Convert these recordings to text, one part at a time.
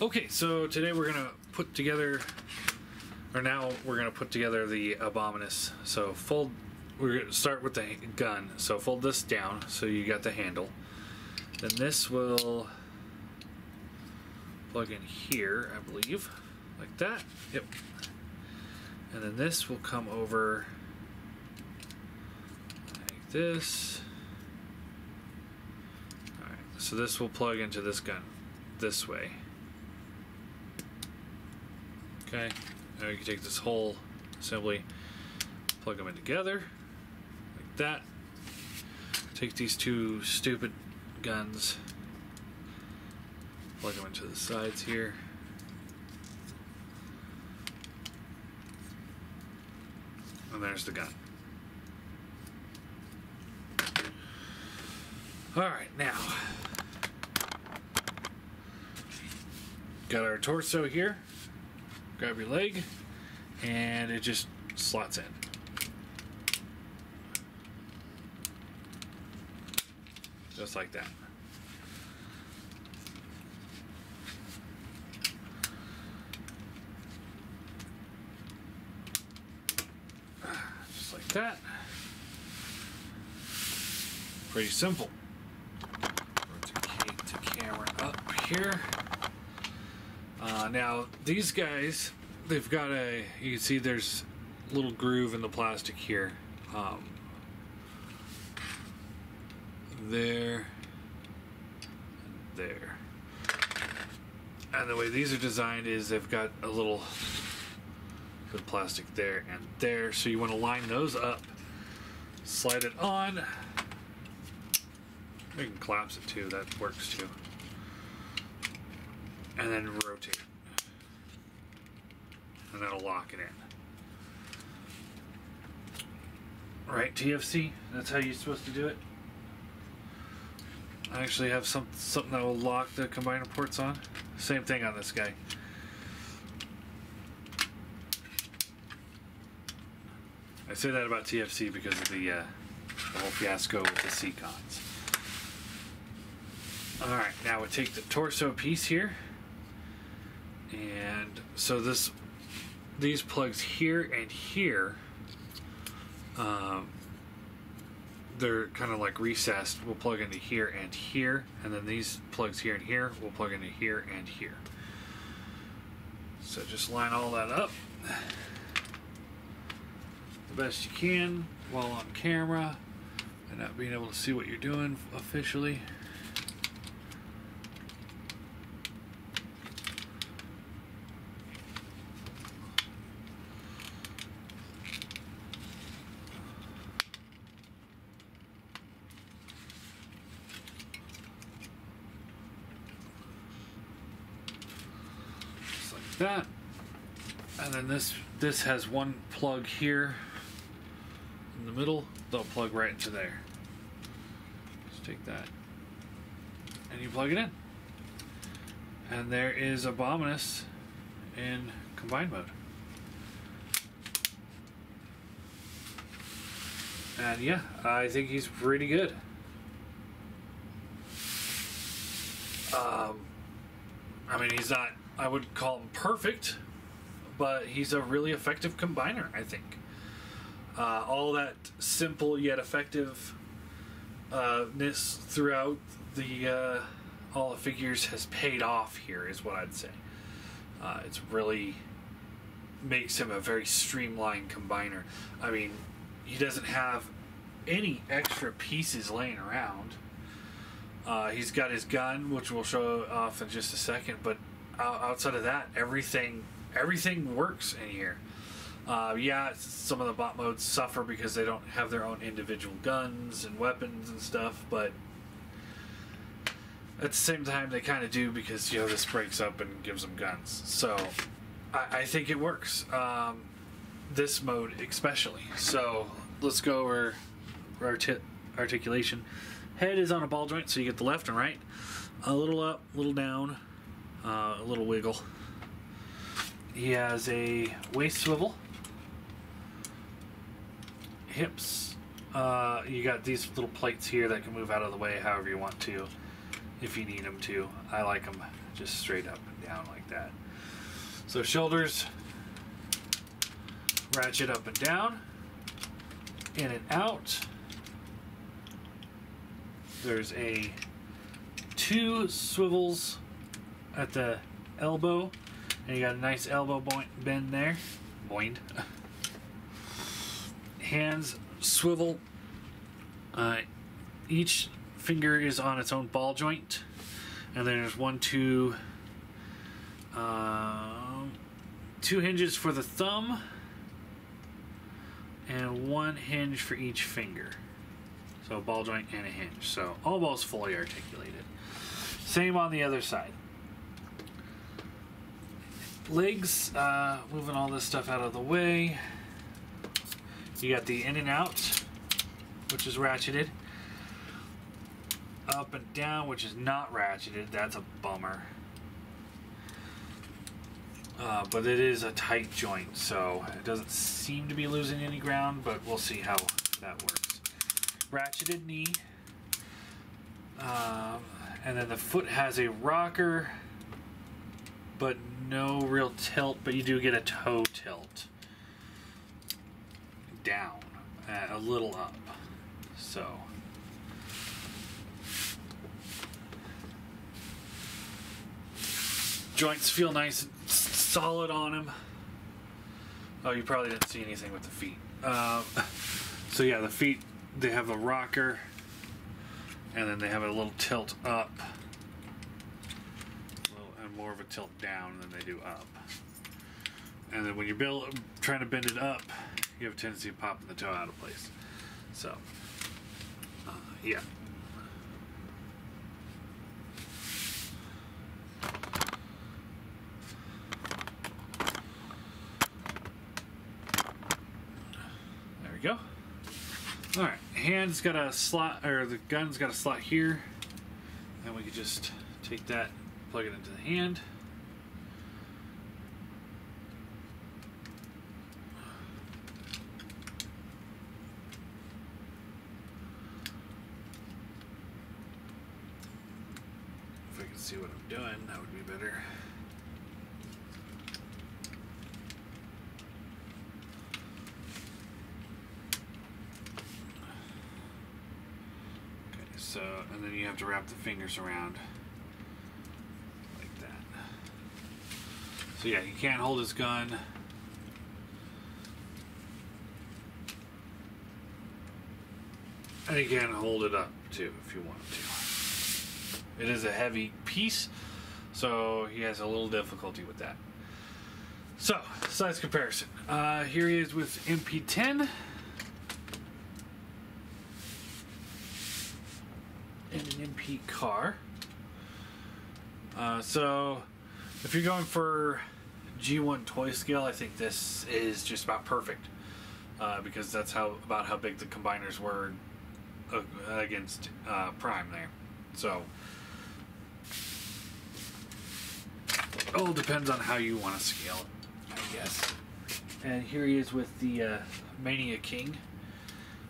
Okay, so today we're gonna put together, or now we're gonna put together the Abominus. So we're gonna start with the gun. So fold this down so you got the handle. Then this will plug in here, I believe, like that. Yep. And then this will come over like this. Alright, so this will plug into this gun this way. Okay, now you can take this whole assembly, plug them in together, like that. Take these two stupid guns, plug them into the sides here. And there's the gun. Alright, now, got our torso here. Grab your leg, and it just slots in. Just like that. Just like that. Pretty simple. Rotate the camera up here. Now, these guys, they've got you can see there's a little groove in the plastic here. There, and there. And the way these are designed is they've got a little bit of plastic there and there. So you want to line those up, slide it on. You can collapse it too, that works too. And then rotate. And that'll lock it in. Right, TFC? That's how you're supposed to do it? I actually have something that will lock the combiner ports on. Same thing on this guy. I say that about TFC because of the whole fiasco with the C-cons. Alright, now we take the torso piece here. And so these plugs here and here, they're kind of like recessed. We'll plug into here and here, and then these plugs here and here will plug into here and here. So just line all that up the best you can while on camera and not being able to see what you're doing officially. That, and then this has one plug here in the middle. They'll plug right into there. Just take that and you plug it in, and there is Abominus in combined mode. And yeah, I think he's pretty good. I mean, he's not, I would call him perfect, but he's a really effective combiner, I think. All that simple yet effectiveness throughout all the figures has paid off here, is what I'd say. It's really makes him a very streamlined combiner. I mean, he doesn't have any extra pieces laying around. He's got his gun, which we'll show off in just a second, but outside of that, everything works in here. Yeah, some of the bot modes suffer because they don't have their own individual guns and weapons and stuff, but at the same time they kind of do, because this breaks up and gives them guns. So I think it works, this mode especially. So let's go over articulation. Head is on a ball joint, so you get the left and right. A little up, a little down, a little wiggle. He has a waist swivel. Hips. You got these little plates here that can move out of the way however you want to, if you need them to. I like them just straight up and down like that. So shoulders, ratchet up and down, in and out. There's a 2 swivels at the elbow, and you got a nice elbow bend there. Boing. Hands swivel. Each finger is on its own ball joint, and then there's 2 hinges for the thumb, and 1 hinge for each finger. So a ball joint and a hinge. So almost fully articulated. Same on the other side. Legs, moving all this stuff out of the way. You got the in and out, which is ratcheted. Up and down, which is not ratcheted. That's a bummer. But it is a tight joint, so it doesn't seem to be losing any ground, but we'll see how that works. Ratcheted knee. And then the foot has a rocker, but no real tilt, but you do get a toe tilt. Down, a little up. So joints feel nice and solid on him. Oh, you probably didn't see anything with the feet. So yeah, the feet, they have a rocker, and then they have a little tilt up, and more of a tilt down than they do up. And then when you're trying to bend it up, you have a tendency of popping the toe out of place. So, yeah. There we go. All right, hand's got a slot, or the gun's got a slot here, and we can just take that, plug it into the hand. If I can see what I'm doing, that would be better. So, and then you have to wrap the fingers around like that. So yeah, he can't hold his gun. And he can hold it up too if you want to. It is a heavy piece, so he has a little difficulty with that. So, size comparison. Here he is with MP10. And an MP car. So if you're going for G1 toy scale, I think this is just about perfect, because that's about how big the combiners were against Prime there. So it all depends on how you want to scale it, I guess. And here he is with the Mania King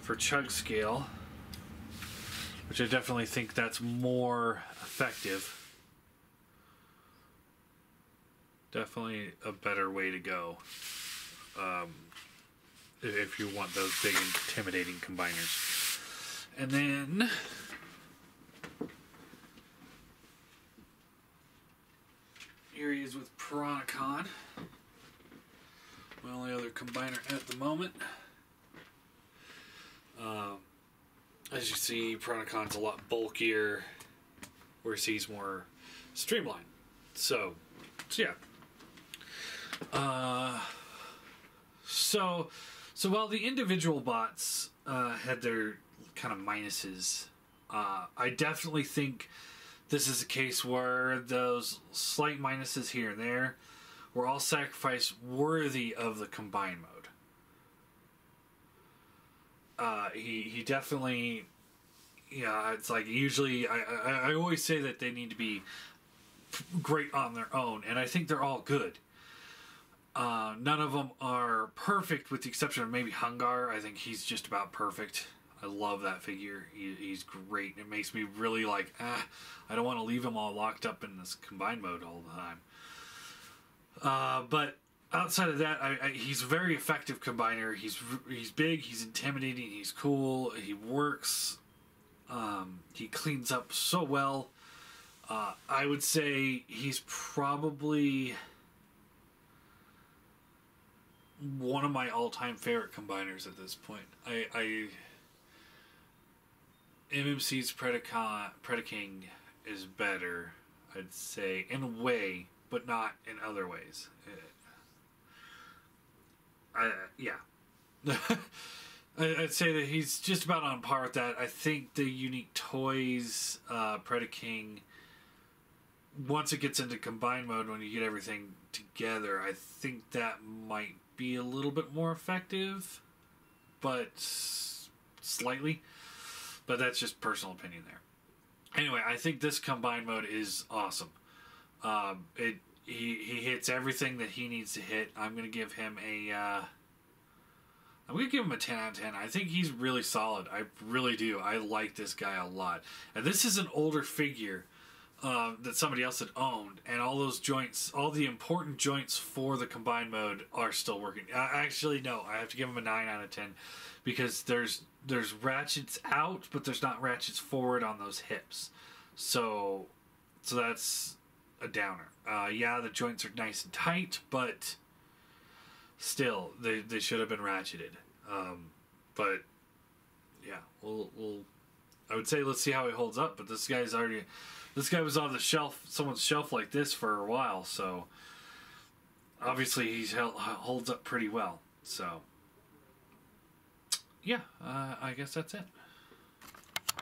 for chug scale, which I definitely think that's more effective. Definitely a better way to go if you want those big, intimidating combiners. And then here he is with Piranha-Con, my only other combiner at the moment. As you see, Piranha-Con's a lot bulkier, whereas he's more streamlined. So yeah. So while the individual bots had their kind of minuses, I definitely think this is a case where those slight minuses here and there were all sacrifice worthy of the combine mode. He definitely, yeah, it's like usually I always say that they need to be great on their own, and I think they're all good. None of them are perfect with the exception of maybe Hungar. I think he's just about perfect. I love that figure. He's great. It makes me really like, I don't want to leave him all locked up in this combined mode all the time. But outside of that, he's a very effective combiner. He's big, he's intimidating, he's cool, he works. He cleans up so well. I would say he's probably one of my all-time favorite combiners at this point. MMC's Predaking is better, I'd say, in a way, but not in other ways. Yeah. I'd say that he's just about on par with that. I think the Unique Toys Predaking, once it gets into combined mode, when you get everything together, I think that might be a little bit more effective, but slightly. But that's just personal opinion there. Anyway, I think this combined mode is awesome. He hits everything that he needs to hit. I'm gonna give him a 10 out of 10. I think he's really solid. I really do. I like this guy a lot. And this is an older figure that somebody else had owned, and all those joints, all the important joints for the combined mode are still working. Actually, no, I have to give him a 9 out of 10 because there's ratchets out, but there's not ratchets forward on those hips. So that's a downer. Yeah, the joints are nice and tight, but still, they should have been ratcheted. But yeah, we'll I would say let's see how he holds up. But this guy was on the shelf, someone's shelf like this for a while, so obviously he holds up pretty well. So yeah, I guess that's it.